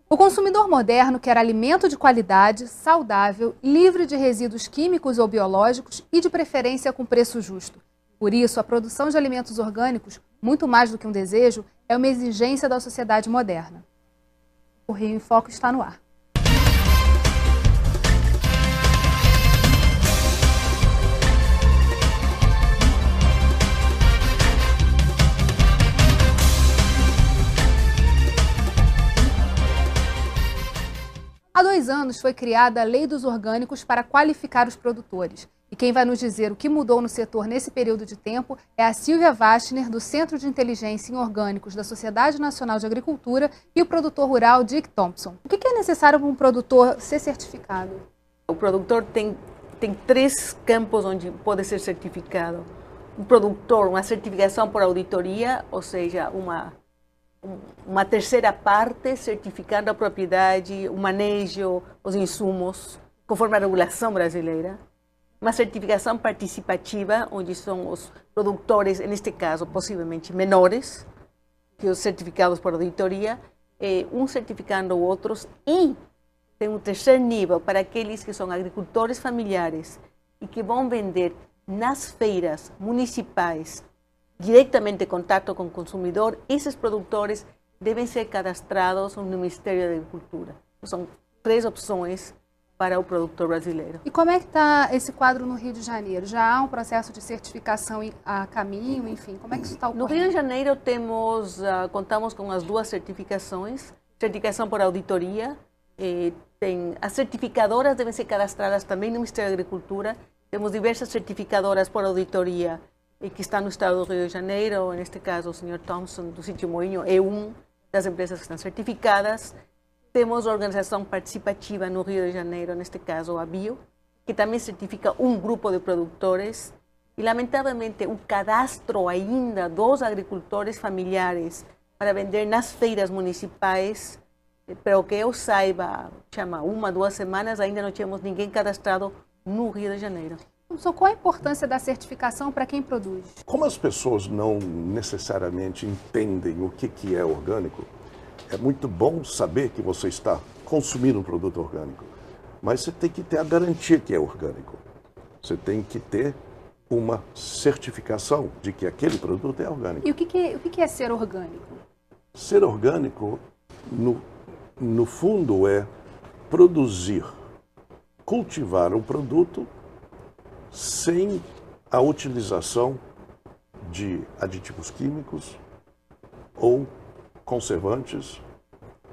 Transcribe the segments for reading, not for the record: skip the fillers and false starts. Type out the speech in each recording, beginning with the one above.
O consumidor moderno quer alimento de qualidade, saudável, livre de resíduos químicos ou biológicos e, de preferência, com preço justo. Por isso, a produção de alimentos orgânicos, muito mais do que um desejo, é uma exigência da sociedade moderna. O Rio em Foco está no ar. Há 2 anos foi criada a Lei dos Orgânicos para qualificar os produtores. E quem vai nos dizer o que mudou no setor nesse período de tempo é a Silvia Wachner, do Centro de Inteligência em Orgânicos da Sociedade Nacional de Agricultura, e o produtor rural Dick Thompson. O que é necessário para um produtor ser certificado? O produtor tem 3 campos onde pode ser certificado. Um produtor, uma certificação por auditoria, ou seja, uma terceira parte certificando a propriedade, o manejo, os insumos, conforme a regulação brasileira. Uma certificação participativa, onde são os produtores, neste caso, possivelmente menores, que os certificados por auditoria, um certificando outros, e tem um terceiro nível para aqueles que são agricultores familiares e que vão vender nas feiras municipais, diretamente em contato com o consumidor. Esses produtores devem ser cadastrados no Ministério da Agricultura. São 3 opções para o produtor brasileiro. E como é que está esse quadro no Rio de Janeiro? Já há um processo de certificação a caminho, enfim, como é que isso está ocorrendo? No Rio de Janeiro contamos com as 2 certificações, certificação por auditoria, as certificadoras devem ser cadastradas também no Ministério da Agricultura. Temos diversas certificadoras por auditoria que estão no estado do Rio de Janeiro. Neste caso, o Sr. Thompson, do Sítio Moinho, é uma das empresas que estão certificadas. Temos organização participativa no Rio de Janeiro, neste caso a Bio, que também certifica um grupo de produtores. E, lamentavelmente, o cadastro ainda dos agricultores familiares para vender nas feiras municipais, pelo que eu saiba, chama 1, 2 semanas, ainda não tínhamos ninguém cadastrado no Rio de Janeiro. Então, qual a importância da certificação para quem produz? Como as pessoas não necessariamente entendem o que é orgânico, é muito bom saber que você está consumindo um produto orgânico, mas você tem que ter a garantia que é orgânico. Você tem que ter uma certificação de que aquele produto é orgânico. E o que é ser orgânico? Ser orgânico, no fundo, é produzir, cultivar um produto sem a utilização de aditivos químicos ou conservantes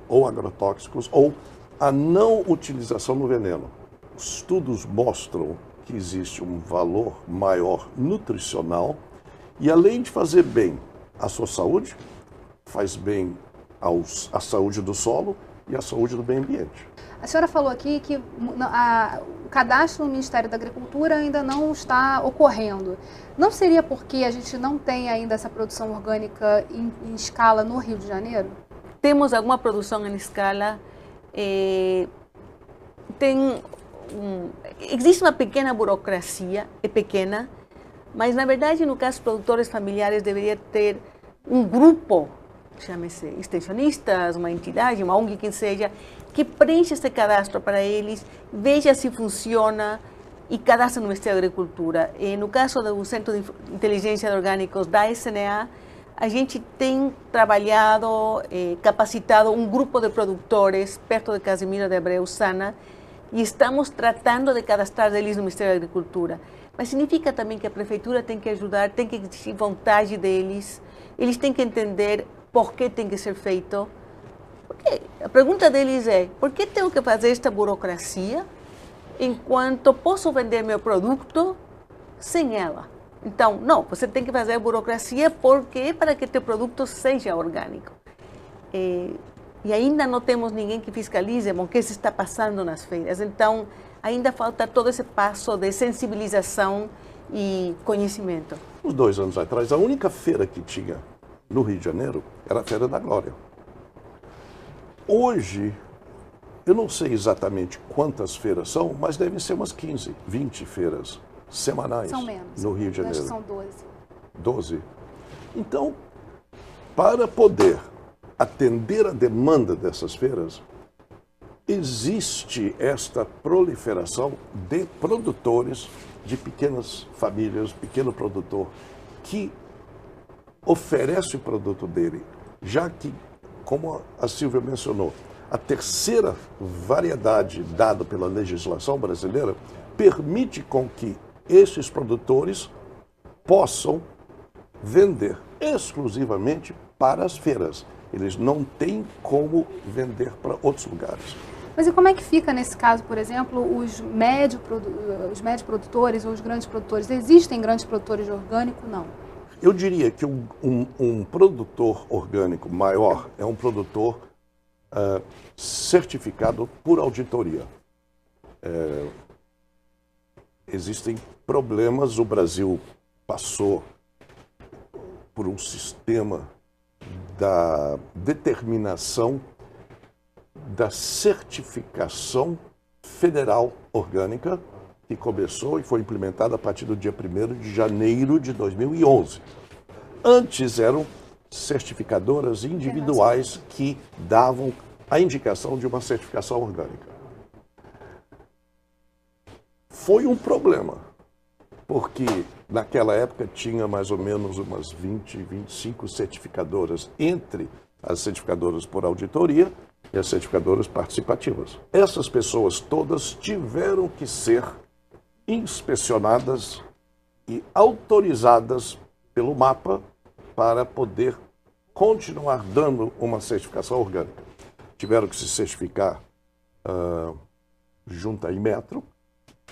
ou agrotóxicos, ou a não utilização do veneno. Estudos mostram que existe um valor maior nutricional e, além de fazer bem à sua saúde, faz bem à saúde do solo e à saúde do meio ambiente. A senhora falou aqui que o cadastro no Ministério da Agricultura ainda não está ocorrendo. Não seria porque a gente não tem ainda essa produção orgânica em escala no Rio de Janeiro? Temos alguma produção em escala. Existe uma pequena burocracia, é pequena, mas, na verdade, no caso dos produtores familiares, deveria ter um grupo, chame-se extensionistas, uma entidade, uma ONG, quem seja, que preencha esse cadastro para eles, veja se funciona e cadastra no Ministério da Agricultura. No caso do Centro de Inteligência de Orgânicos da SNA, a gente tem trabalhado, capacitado um grupo de produtores perto de Casimiro de Abreu, Sana, e estamos tratando de cadastrar eles no Ministério da Agricultura. Mas significa também que a Prefeitura tem que ajudar, tem que existir vontade deles, eles têm que entender por que tem que ser feito. Porque a pergunta deles é: por que tenho que fazer esta burocracia enquanto posso vender meu produto sem ela? Então, não, você tem que fazer a burocracia porque para que teu produto seja orgânico. E ainda não temos ninguém que fiscalize o que se está passando nas feiras. Então, ainda falta todo esse passo de sensibilização e conhecimento. Uns 2 anos atrás, a única feira que tinha no Rio de Janeiro era a Feira da Glória. Hoje, eu não sei exatamente quantas feiras são, mas devem ser umas 15, 20 feiras semanais no Rio de Janeiro. Acho que são 12. 12. Então, para poder atender a demanda dessas feiras, existe esta proliferação de produtores, de pequenas famílias, pequeno produtor, que oferece o produto dele, já que, como a Silvia mencionou, a terceira variedade dada pela legislação brasileira permite com que esses produtores possam vender exclusivamente para as feiras. Eles não têm como vender para outros lugares. Mas e como é que fica, nesse caso, por exemplo, os médios produtores ou os grandes produtores? Existem grandes produtores de orgânico? Não. Eu diria que um produtor orgânico maior é um produtor certificado por auditoria. Existem problemas, o Brasil passou por um sistema da determinação da certificação federal orgânica, que começou e foi implementada a partir do dia 1º de janeiro de 2011. Antes eram certificadoras individuais que davam a indicação de uma certificação orgânica. Foi um problema, porque naquela época tinha mais ou menos umas 20, 25 certificadoras, entre as certificadoras por auditoria e as certificadoras participativas. Essas pessoas todas tiveram que ser inspecionadas e autorizadas pelo MAPA para poder continuar dando uma certificação orgânica. Tiveram que se certificar junto à Inmetro.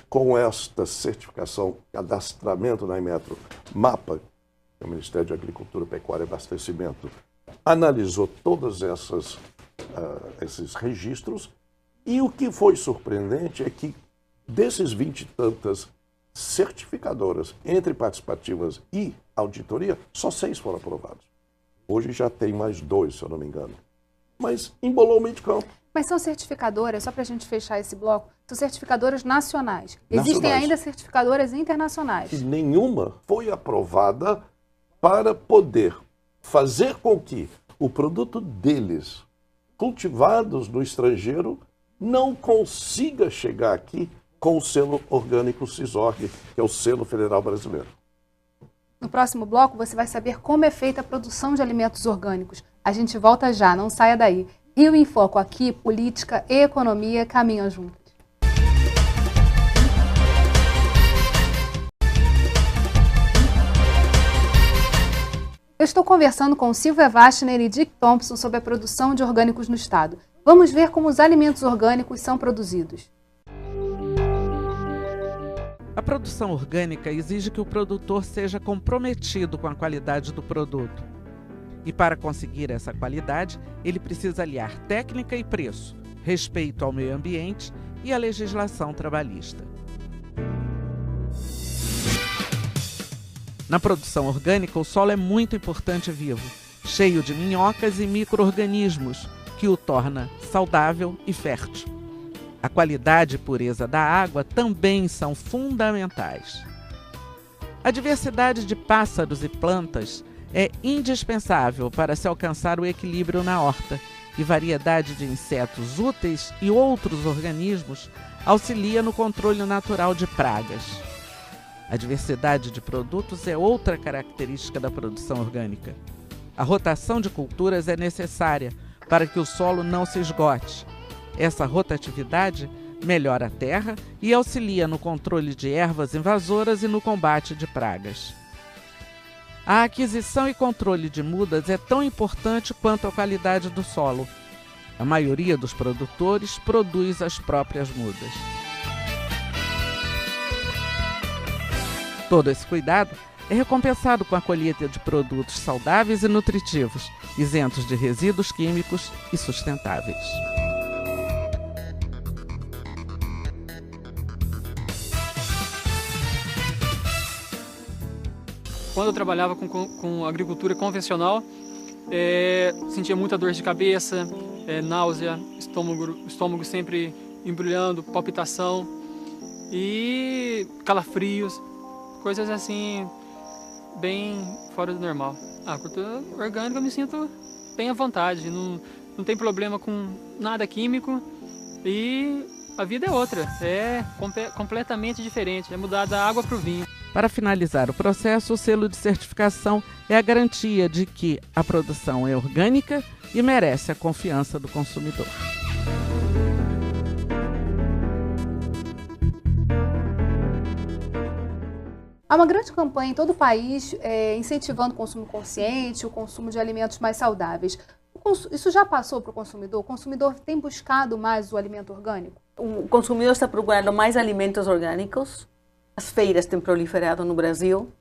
Com esta certificação, cadastramento na Inmetro, MAPA, que é o Ministério de Agricultura, Pecuária e Abastecimento, analisou todos esses registros, e o que foi surpreendente é que desses 20 e tantas certificadoras, entre participativas e auditoria, só 6 foram aprovados. Hoje já tem mais 2, se eu não me engano. Mas embolou o meio de campo. Mas são certificadoras, só para a gente fechar esse bloco, são certificadoras nacionais. Existem ainda certificadoras internacionais. E nenhuma foi aprovada para poder fazer com que o produto deles, cultivados no estrangeiro, não consiga chegar aqui com o selo orgânico CISORG, que é o selo federal brasileiro. No próximo bloco, você vai saber como é feita a produção de alimentos orgânicos. A gente volta já, não saia daí. Rio em Foco aqui, política e economia caminham juntos. Eu estou conversando com Silvia Wachner e Dick Thompson sobre a produção de orgânicos no estado. Vamos ver como os alimentos orgânicos são produzidos. A produção orgânica exige que o produtor seja comprometido com a qualidade do produto. E para conseguir essa qualidade, ele precisa aliar técnica e preço, respeito ao meio ambiente e à legislação trabalhista. Na produção orgânica, o solo é muito importante e vivo, cheio de minhocas e micro-organismos, que o torna saudável e fértil. A qualidade e pureza da água também são fundamentais. A diversidade de pássaros e plantas é indispensável para se alcançar o equilíbrio na horta, e variedade de insetos úteis e outros organismos auxilia no controle natural de pragas. A diversidade de produtos é outra característica da produção orgânica. A rotação de culturas é necessária para que o solo não se esgote. Essa rotatividade melhora a terra e auxilia no controle de ervas invasoras e no combate de pragas. A aquisição e controle de mudas é tão importante quanto a qualidade do solo. A maioria dos produtores produz as próprias mudas. Todo esse cuidado é recompensado com a colheita de produtos saudáveis e nutritivos, isentos de resíduos químicos e sustentáveis. Quando eu trabalhava com agricultura convencional, sentia muita dor de cabeça, náusea, estômago sempre embrulhando, palpitação e calafrios, coisas assim bem fora do normal. A cultura orgânica eu me sinto bem à vontade, não tem problema com nada químico e a vida é outra, é completamente diferente, é mudar da água para o vinho. Para finalizar o processo, o selo de certificação é a garantia de que a produção é orgânica e merece a confiança do consumidor. Há uma grande campanha em todo o país incentivando o consumo consciente, o consumo de alimentos mais saudáveis. Isso já passou para o consumidor? O consumidor tem buscado mais o alimento orgânico? O consumidor está procurando mais alimentos orgânicos. As feiras têm proliferado no Brasil.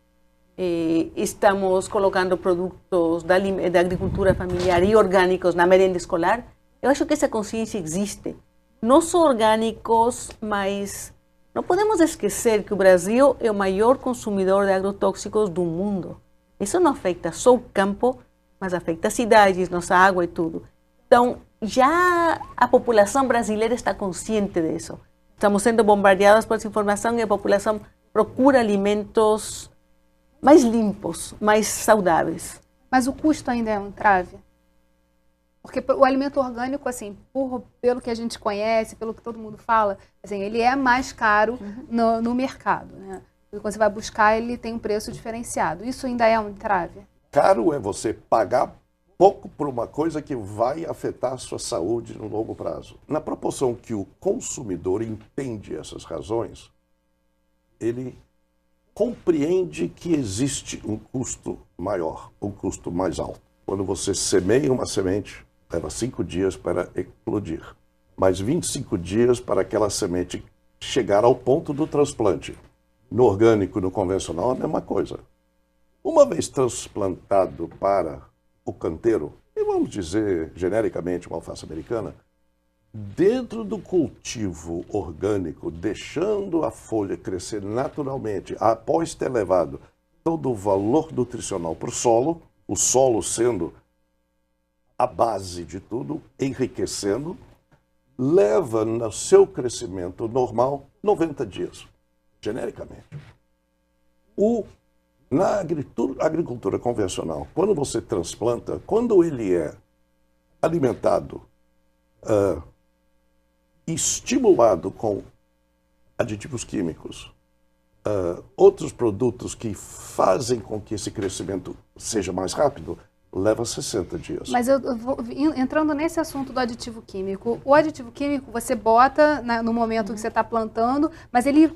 Estamos colocando produtos da agricultura familiar e orgânicos na merenda escolar. Eu acho que essa consciência existe. Não só orgânicos, mas não podemos esquecer que o Brasil é o maior consumidor de agrotóxicos do mundo. Isso não afeta só o campo, mas afeta as cidades, nossa água e tudo. Então, já a população brasileira está consciente disso. Estamos sendo bombardeados por essa informação e a população procura alimentos mais limpos, mais saudáveis. Mas o custo ainda é um entrave? Porque o alimento orgânico, assim, pelo que a gente conhece, pelo que todo mundo fala, assim, ele é mais caro no mercado, né? Quando você vai buscar, ele tem um preço diferenciado. Isso ainda é um entrave? Caro é você pagar pouco por uma coisa que vai afetar a sua saúde no longo prazo. Na proporção que o consumidor entende essas razões, ele compreende que existe um custo maior, um custo mais alto. Quando você semeia uma semente, leva 5 dias para eclodir, mais 25 dias para aquela semente chegar ao ponto do transplante. No orgânico, no convencional, a mesma coisa. Uma vez transplantado para o canteiro, e vamos dizer genericamente uma alface americana, dentro do cultivo orgânico, deixando a folha crescer naturalmente, após ter levado todo o valor nutricional para o solo sendo a base de tudo, enriquecendo, leva no seu crescimento normal 90 dias, genericamente. Na agricultura convencional, quando você transplanta, quando ele é alimentado, estimulado com aditivos químicos, outros produtos que fazem com que esse crescimento seja mais rápido, leva 60 dias. Mas eu vou entrando nesse assunto do aditivo químico. O aditivo químico você bota no momento que você está plantando, mas ele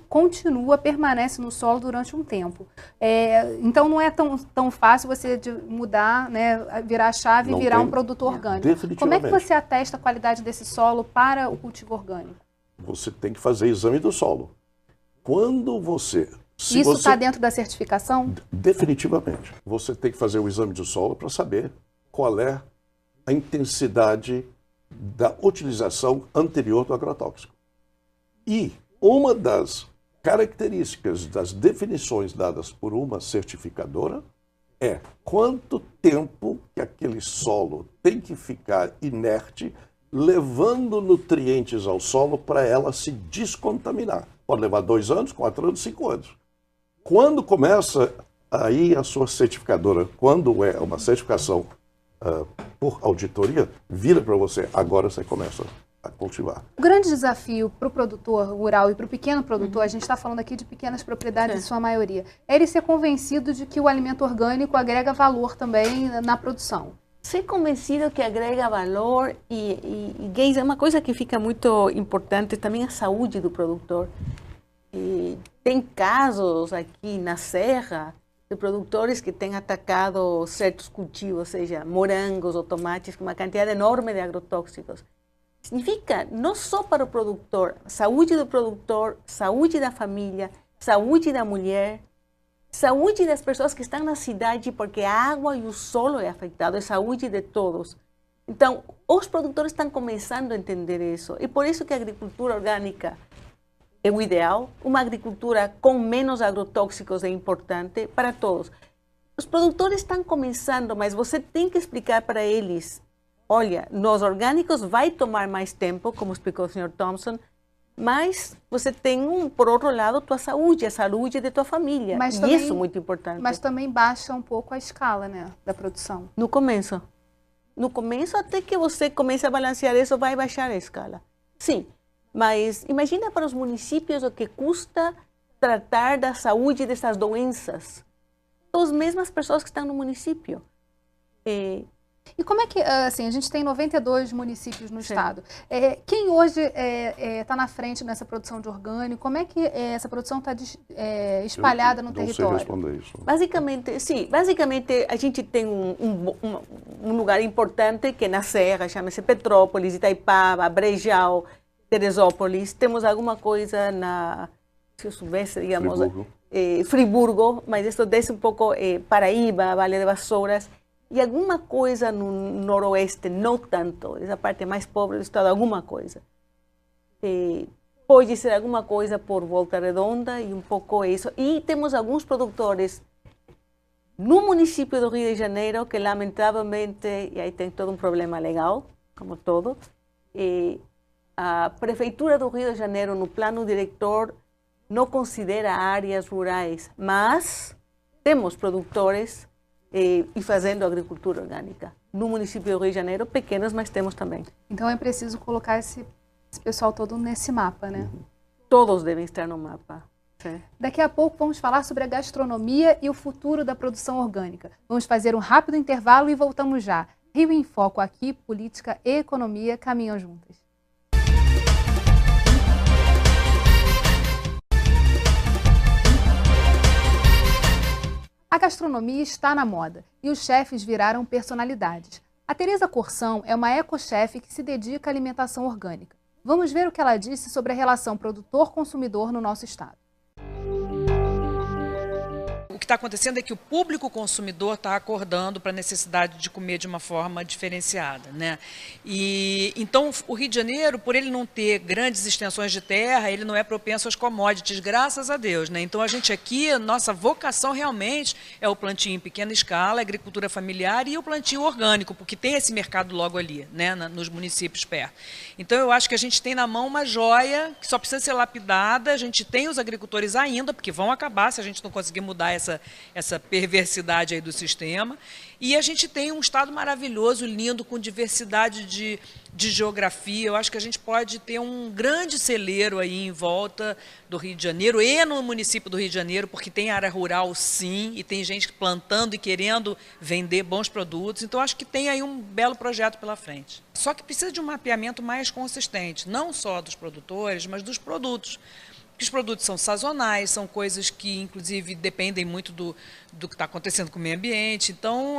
permanece no solo durante um tempo. Então não é tão fácil você mudar, né, virar a chave e virar um produto orgânico. Como é que você atesta a qualidade desse solo para o cultivo orgânico? Você tem que fazer exame do solo. Quando você... Isso está dentro da certificação? Definitivamente. Você tem que fazer o exame de solo para saber qual é a intensidade da utilização anterior do agrotóxico. E uma das características das definições dadas por uma certificadora é quanto tempo que aquele solo tem que ficar inerte, levando nutrientes ao solo para ela se descontaminar. Pode levar 2 anos, 4 anos, 5 anos. Quando começa aí a sua certificadora, quando é uma certificação por auditoria, vira para você, agora você começa a cultivar. O grande desafio para o produtor rural e para o pequeno produtor, a gente está falando aqui de pequenas propriedades em sua maioria, é ele ser convencido de que o alimento orgânico agrega valor também na produção. Ser convencido que agrega valor e é uma coisa que fica muito importante também a saúde do produtor. Tem casos aqui na Serra de produtores que têm atacado certos cultivos, seja morangos ou tomates, com uma quantidade enorme de agrotóxicos. Significa não só para o produtor, saúde do produtor, saúde da família, saúde da mulher, saúde das pessoas que estão na cidade, porque a água e o solo é afetado, é saúde de todos. Então, os produtores estão começando a entender isso. E por isso que a agricultura orgânica é o ideal. Uma agricultura com menos agrotóxicos é importante para todos. Os produtores estão começando, mas você tem que explicar para eles, olha, nos orgânicos vai tomar mais tempo, como explicou o Sr. Thompson, mas você tem, por outro lado, tua saúde, a saúde de tua família. Mas e também, isso é muito importante. Mas também baixa um pouco a escala, né, da produção. No começo. No começo, até que você comece a balancear isso, vai baixar a escala. Sim, mas imagina para os municípios o que custa tratar da saúde dessas doenças. São as mesmas pessoas que estão no município. E como é que, assim, a gente tem 92 municípios no estado. Quem hoje está na frente nessa produção de orgânico? Como é que essa produção está espalhada no território? Não sei responder isso. Basicamente, sim. Basicamente, a gente tem um lugar importante que é na Serra, chama-se Petrópolis, Itaipava, Brejal, Teresópolis. Temos alguma coisa na, se eu soubesse, digamos, Friburgo, mas isso desce um pouco Paraíba, Vale de Vassouras. E alguma coisa no noroeste, não tanto, essa parte mais pobre do estado, alguma coisa. Pode ser alguma coisa por Volta Redonda e um pouco isso. E temos alguns produtores no município do Rio de Janeiro que, lamentavelmente, e aí tem todo um problema legal, como todo, a Prefeitura do Rio de Janeiro, no plano diretor, não considera áreas rurais, mas temos produtores e fazendo agricultura orgânica. No município do Rio de Janeiro, pequenos, mas temos também. Então é preciso colocar esse pessoal todo nesse mapa, né? Todos devem estar no mapa. Sim. Daqui a pouco vamos falar sobre a gastronomia e o futuro da produção orgânica. Vamos fazer um rápido intervalo e voltamos já. Rio em Foco aqui, política e economia caminham juntas. A gastronomia está na moda e os chefes viraram personalidades. A Tereza Corsão é uma ecochefe que se dedica à alimentação orgânica. Vamos ver o que ela disse sobre a relação produtor-consumidor no nosso estado. O que está acontecendo é que o público consumidor está acordando para a necessidade de comer de uma forma diferenciada, né? E então o Rio de Janeiro, por ele não ter grandes extensões de terra, ele não é propenso às commodities, graças a Deus, né? Então a gente aqui, nossa vocação realmente é o plantio em pequena escala, a agricultura familiar e o plantio orgânico, porque tem esse mercado logo ali, né? Nos municípios perto. Então eu acho que a gente tem na mão uma joia que só precisa ser lapidada. A gente tem os agricultores ainda, porque vão acabar se a gente não conseguir mudar essa perversidade aí do sistema. E a gente tem um estado maravilhoso, lindo, com diversidade de geografia. Eu acho que a gente pode ter um grande celeiro aí em volta do Rio de Janeiro e no município do Rio de Janeiro, porque tem área rural, sim, e tem gente plantando e querendo vender bons produtos. Então, acho que tem aí um belo projeto pela frente. Só que precisa de um mapeamento mais consistente, não só dos produtores, mas dos produtos. Porque os produtos são sazonais, são coisas que, inclusive, dependem muito do que está acontecendo com o meio ambiente. Então,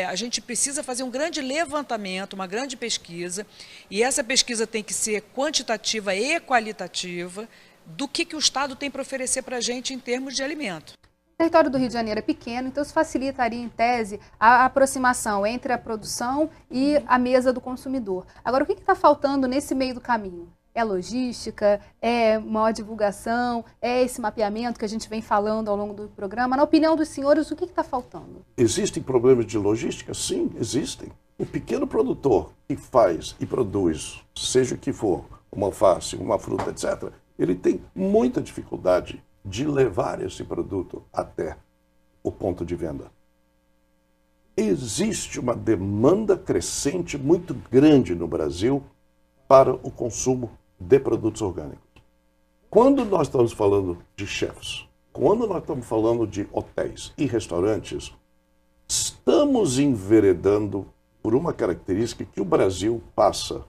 a gente precisa fazer um grande levantamento, uma grande pesquisa, e essa pesquisa tem que ser quantitativa e qualitativa do que o Estado tem para oferecer para a gente em termos de alimento. O território do Rio de Janeiro é pequeno, então isso facilitaria, em tese, a aproximação entre a produção e a mesa do consumidor. Agora, o que está faltando nesse meio do caminho? É logística, é maior divulgação, é esse mapeamento que a gente vem falando ao longo do programa. Na opinião dos senhores, o que está faltando? Existem problemas de logística? Sim, existem. O pequeno produtor que faz e produz, seja o que for, uma alface, uma fruta, etc., ele tem muita dificuldade de levar esse produto até o ponto de venda. Existe uma demanda crescente muito grande no Brasil para o consumo de produtos orgânicos. Quando nós estamos falando de chefs, quando nós estamos falando de hotéis e restaurantes, estamos enveredando por uma característica que o Brasil passa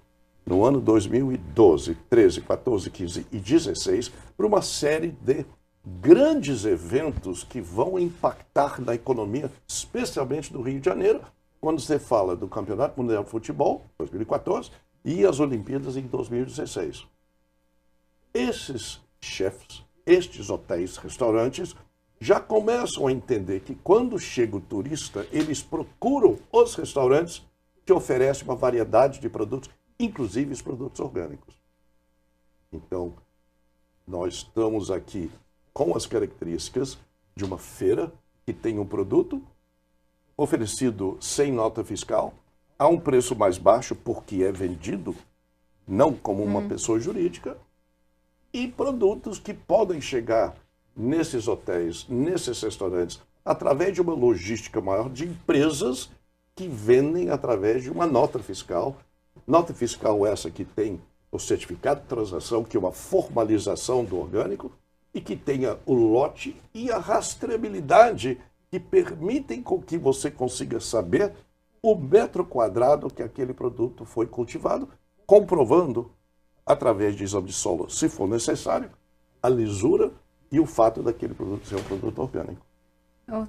no ano 2012, 13, 14, 15 e 16 por uma série de grandes eventos que vão impactar na economia, especialmente do Rio de Janeiro, quando você fala do Campeonato Mundial de Futebol, 2014, e as Olimpíadas em 2016. Esses chefs, estes hotéis, restaurantes, já começam a entender que quando chega o turista, eles procuram os restaurantes que oferecem uma variedade de produtos, inclusive os produtos orgânicos. Então, nós estamos aqui com as características de uma feira que tem um produto oferecido sem nota fiscal, a um preço mais baixo, porque é vendido não como uma pessoa jurídica, e produtos que podem chegar nesses hotéis, nesses restaurantes, através de uma logística maior de empresas que vendem através de uma nota fiscal essa que tem o certificado de transação, que é uma formalização do orgânico, e que tenha o lote e a rastreabilidade que permitem com que você consiga saber o metro quadrado que aquele produto foi cultivado, comprovando, através de exame de solo, se for necessário, a lisura e o fato daquele produto ser um produto orgânico.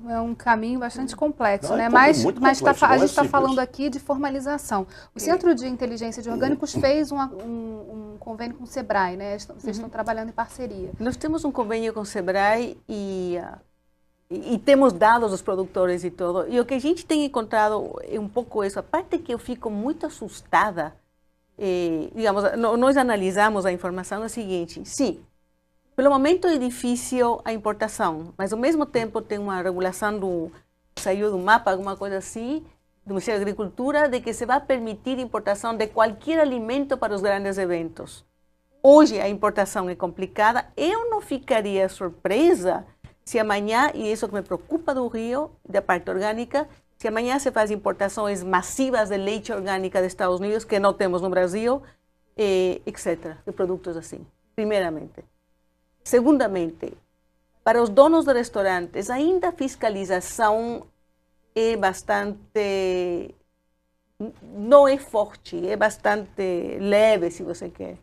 É um caminho bastante complexo, Não, né? é Mas muito a complexo, gente não é está simples. falando aqui de formalização. O Centro de Inteligência de Orgânicos fez um convênio com o Sebrae, né? Vocês estão trabalhando em parceria. Nós temos um convênio com o Sebrae e temos dados dos produtores e tudo. E o que a gente tem encontrado é um pouco isso. A parte que eu fico muito assustada, digamos, nós analisamos a informação é o seguinte: sim, pelo momento é difícil a importação, mas ao mesmo tempo tem uma regulação saiu do mapa, alguma coisa assim, do Ministério da Agricultura, de que se vai permitir importação de qualquer alimento para os grandes eventos. Hoje a importação é complicada. Eu não ficaria surpresa se amanhã, e isso que me preocupa do Rio, da parte orgânica, se amanhã se faz importações massivas de leite orgânica dos Estados Unidos, que não temos no Brasil, etc., de produtos assim, primeiramente. Segundamente, para os donos de restaurantes, ainda a fiscalização é bastante, não é forte, é bastante leve, se você quer.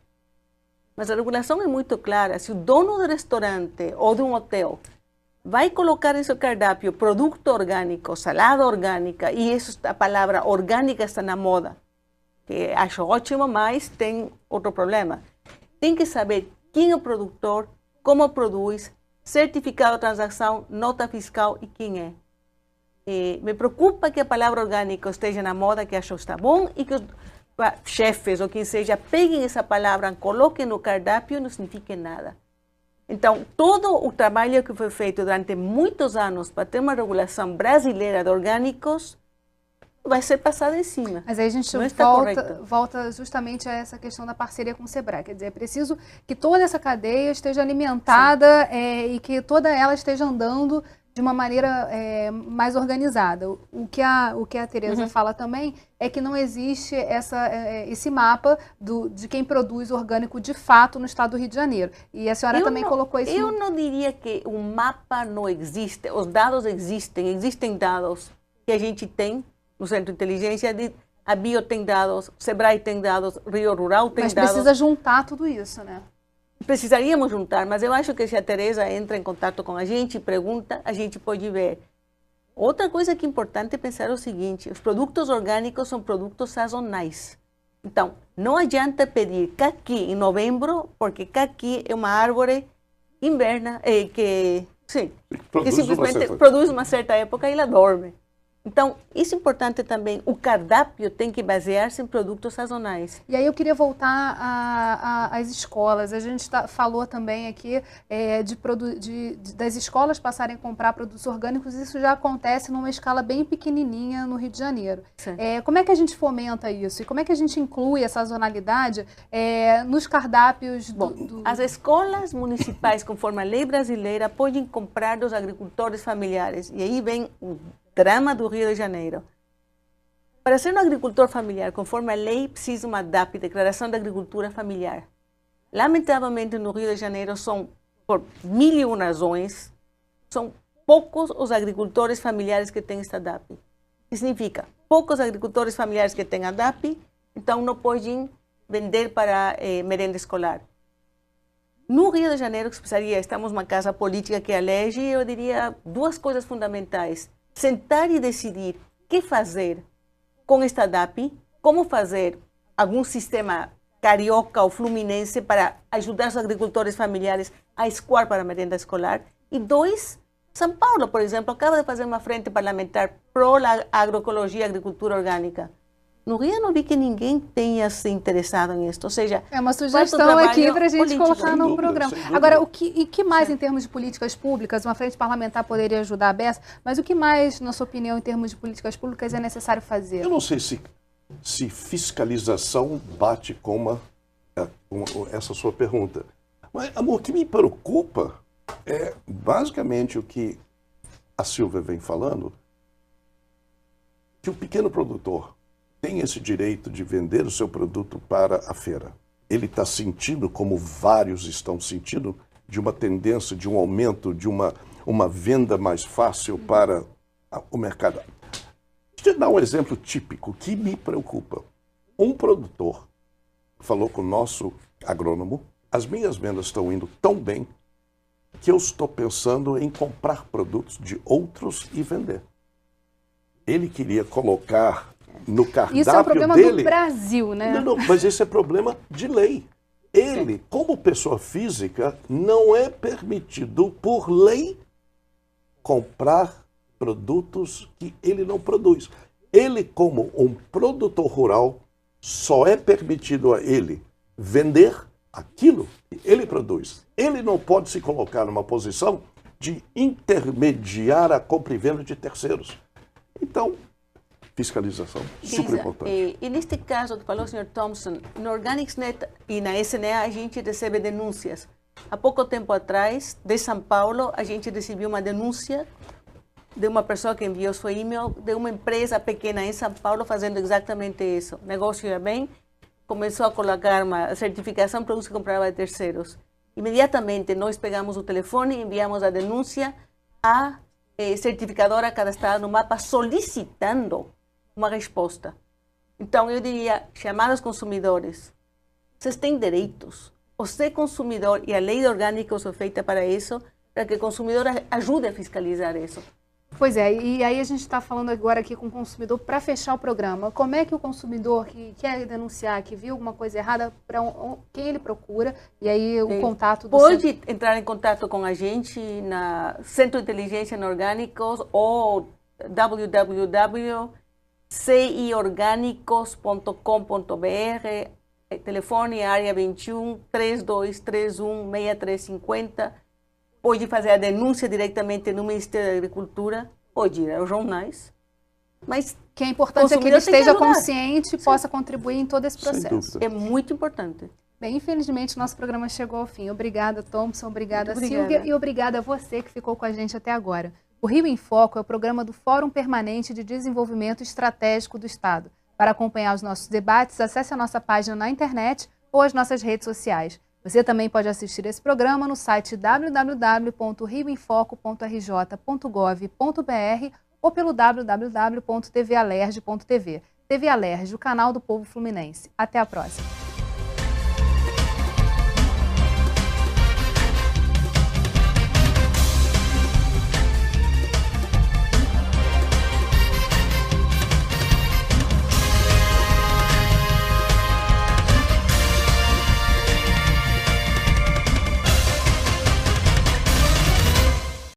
Mas a regulação é muito clara. Se o dono do restaurante ou de um hotel vai colocar em seu cardápio produto orgânico, salada orgânica, e isso, a palavra orgânica está na moda, que acho ótimo, mas tem outro problema. Tem que saber quem é o produtor, como produz, certificado de transação, nota fiscal e quem é. Me preocupa que a palavra orgânico esteja na moda, que acho que está bom, e que os chefes ou quem seja peguem essa palavra, coloquem no cardápio, não significa nada. Então, todo o trabalho que foi feito durante muitos anos para ter uma regulação brasileira de orgânicos vai ser passado em cima. Mas aí a gente volta justamente a essa questão da parceria com o Sebrae. Quer dizer, é preciso que toda essa cadeia esteja alimentada e que toda ela esteja andando de uma maneira mais organizada. O que a Tereza fala também é que não existe esse mapa de quem produz orgânico de fato no estado do Rio de Janeiro. E a senhora também colocou isso. Eu não diria que o mapa não existe. Os dados existem dados que a gente tem no Centro de Inteligência, a Bio tem dados, o Sebrae tem dados, Rio Rural tem dados. Mas precisa juntar tudo isso, né? Precisaríamos juntar, mas eu acho que se a Tereza entra em contato com a gente e pergunta, a gente pode ver. Outra coisa que é importante pensar é o seguinte: os produtos orgânicos são produtos sazonais. Então, não adianta pedir caqui em novembro, porque caqui é uma árvore inverna, que simplesmente produz uma certa época e ela dorme. Então, isso é importante também. O cardápio tem que basear-se em produtos sazonais. E aí eu queria voltar às escolas. A gente falou também aqui das escolas passarem a comprar produtos orgânicos. Isso já acontece numa escala bem pequenininha no Rio de Janeiro. Como é que a gente fomenta isso? E como é que a gente inclui a sazonalidade nos cardápios? As escolas municipais, conforme a lei brasileira, podem comprar dos agricultores familiares. E aí vem o drama do Rio de Janeiro. Para ser um agricultor familiar, conforme a lei, precisa uma DAP, Declaração de Agricultura Familiar. Lamentavelmente, no Rio de Janeiro, por 1001 razões, são poucos os agricultores familiares que têm esta DAP. Que significa, poucos agricultores familiares que têm a DAP, então não podem vender para merenda escolar. No Rio de Janeiro, estamos numa casa política que elege, eu diria duas coisas fundamentais: sentar e decidir o que fazer com esta DAP, como fazer algum sistema carioca ou fluminense para ajudar os agricultores familiares a escoar para a merenda escolar. E dois, São Paulo, por exemplo, acaba de fazer uma frente parlamentar pró-agroecologia e agricultura orgânica. No Rio eu não vi que ninguém tenha se interessado nisso. Ou seja, é uma sugestão aqui para a gente colocar no programa. Agora, o que mais em termos de políticas públicas, uma frente parlamentar poderia ajudar a beça, mas o que mais, na sua opinião, em termos de políticas públicas é necessário fazer? Eu não sei se fiscalização bate com essa sua pergunta. Mas, amor, o que me preocupa é basicamente o que a Silvia vem falando, que o pequeno produtor tem esse direito de vender o seu produto para a feira. ele está sentindo, como vários estão sentindo, de uma tendência, de um aumento, de uma venda mais fácil para o mercado. Deixa eu dar um exemplo típico que me preocupa. Um produtor falou com o nosso agrônomo: as minhas vendas estão indo tão bem que eu estou pensando em comprar produtos de outros e vender. Ele queria colocar no cardápio dele... Isso é um problema do Brasil, né? Não, mas esse é problema de lei. Ele, como pessoa física, não é permitido, por lei, comprar produtos que ele não produz. Ele, como um produtor rural, só é permitido a ele vender aquilo que ele produz. Ele não pode se colocar numa posição de intermediar a compra e venda de terceiros. Então, fiscalização, super importante. E neste caso que falou o Sr. Thompson, no OrganicsNet e na SNA a gente recebe denúncias. Há pouco tempo atrás, de São Paulo, a gente recebeu uma denúncia de uma pessoa que enviou seu e-mail de uma empresa pequena em São Paulo fazendo exatamente isso. O negócio ia bem, começou a colocar uma certificação para produtos que comprava de terceiros. Imediatamente nós pegamos o telefone e enviamos a denúncia à certificadora cadastrada no mapa solicitando uma resposta. Então eu diria, chamar os consumidores. Vocês têm direitos. Você é consumidor e a lei de orgânicos é feita para isso, para que o consumidor ajude a fiscalizar isso. Pois é, e aí a gente está falando agora aqui com o consumidor para fechar o programa. Como é que o consumidor que quer denunciar, que viu alguma coisa errada, para quem ele procura? E aí o contato do Pode centro... entrar em contato com a gente na Centro de Inteligência em Orgânicos ou www.ciorganicos.com.br, telefone área 21 3231 6350. Pode fazer a denúncia diretamente no Ministério da Agricultura, pode ir aos jornais. Mas que é importante é que ele esteja consciente e possa contribuir em todo esse processo. É muito importante. Bem, infelizmente, nosso programa chegou ao fim. Obrigada, Thompson. Obrigada, Silvia. E obrigada a você que ficou com a gente até agora. O Rio em Foco é o programa do Fórum Permanente de Desenvolvimento Estratégico do Estado. Para acompanhar os nossos debates, acesse a nossa página na internet ou as nossas redes sociais. Você também pode assistir esse programa no site www.rioemfoco.rj.gov.br ou pelo www.tvalerj.tv. TV Alerj, o canal do povo fluminense. Até a próxima.